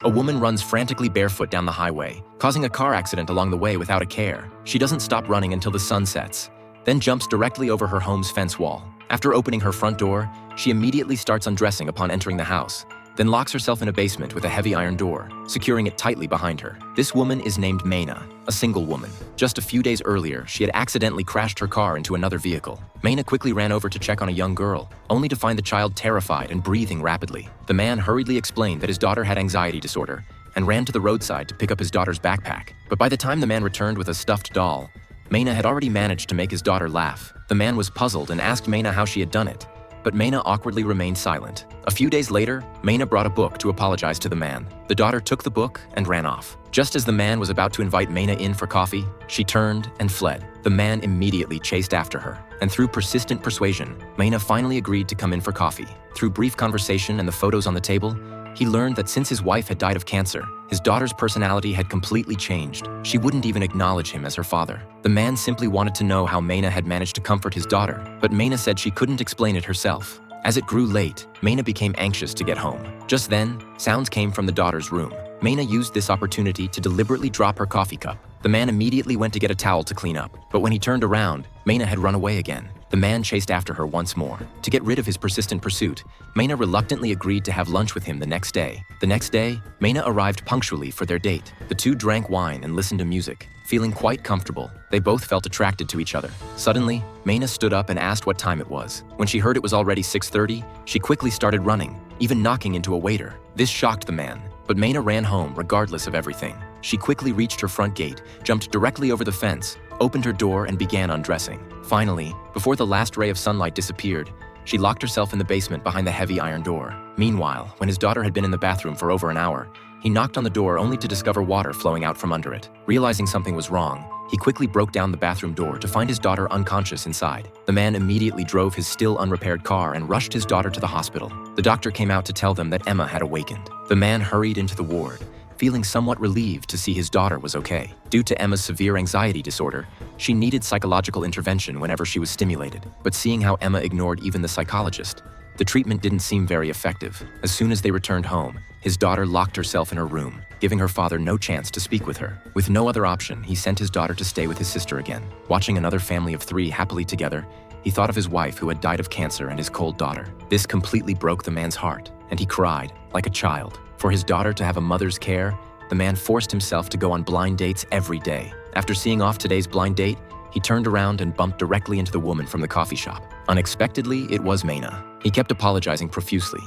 A woman runs frantically barefoot down the highway, causing a car accident along the way without a care. She doesn't stop running until the sun sets, then jumps directly over her home's fence wall. After opening her front door, she immediately starts undressing upon entering the house, then locks herself in a basement with a heavy iron door, securing it tightly behind her. This woman is named Mayna, a single woman. Just a few days earlier, she had accidentally crashed her car into another vehicle. Mayna quickly ran over to check on a young girl, only to find the child terrified and breathing rapidly. The man hurriedly explained that his daughter had anxiety disorder and ran to the roadside to pick up his daughter's backpack. But by the time the man returned with a stuffed doll, Mayna had already managed to make his daughter laugh. The man was puzzled and asked Mayna how she had done it, but Mayna awkwardly remained silent. A few days later, Mayna brought a book to apologize to the man. The daughter took the book and ran off. Just as the man was about to invite Mayna in for coffee, she turned and fled. The man immediately chased after her, and through persistent persuasion, Mayna finally agreed to come in for coffee. Through brief conversation and the photos on the table, he learned that since his wife had died of cancer, his daughter's personality had completely changed. She wouldn't even acknowledge him as her father. The man simply wanted to know how Mayna had managed to comfort his daughter, but Mayna said she couldn't explain it herself. As it grew late, Mayna became anxious to get home. Just then, sounds came from the daughter's room. Mayna used this opportunity to deliberately drop her coffee cup. The man immediately went to get a towel to clean up, but when he turned around, Mayna had run away again. The man chased after her once more. To get rid of his persistent pursuit, Mayna reluctantly agreed to have lunch with him the next day. The next day, Mayna arrived punctually for their date. The two drank wine and listened to music. Feeling quite comfortable, they both felt attracted to each other. Suddenly, Mayna stood up and asked what time it was. When she heard it was already 6:30, she quickly started running, even knocking into a waiter. This shocked the man, but Mayna ran home regardless of everything. She quickly reached her front gate, jumped directly over the fence, opened her door and began undressing. Finally, before the last ray of sunlight disappeared, she locked herself in the basement behind the heavy iron door. Meanwhile, when his daughter had been in the bathroom for over an hour, he knocked on the door only to discover water flowing out from under it. Realizing something was wrong, he quickly broke down the bathroom door to find his daughter unconscious inside. The man immediately drove his still unrepaired car and rushed his daughter to the hospital. The doctor came out to tell them that Emma had awakened. The man hurried into the ward, feeling somewhat relieved to see his daughter was okay. Due to Emma's severe anxiety disorder, she needed psychological intervention whenever she was stimulated. But seeing how Emma ignored even the psychologist, the treatment didn't seem very effective. As soon as they returned home, his daughter locked herself in her room, giving her father no chance to speak with her. With no other option, he sent his daughter to stay with his sister again. Watching another family of 3 happily together, he thought of his wife who had died of cancer and his cold daughter. This completely broke the man's heart, and he cried like a child. For his daughter to have a mother's care, the man forced himself to go on blind dates every day. After seeing off today's blind date, he turned around and bumped directly into the woman from the coffee shop. Unexpectedly, it was Mayna. He kept apologizing profusely,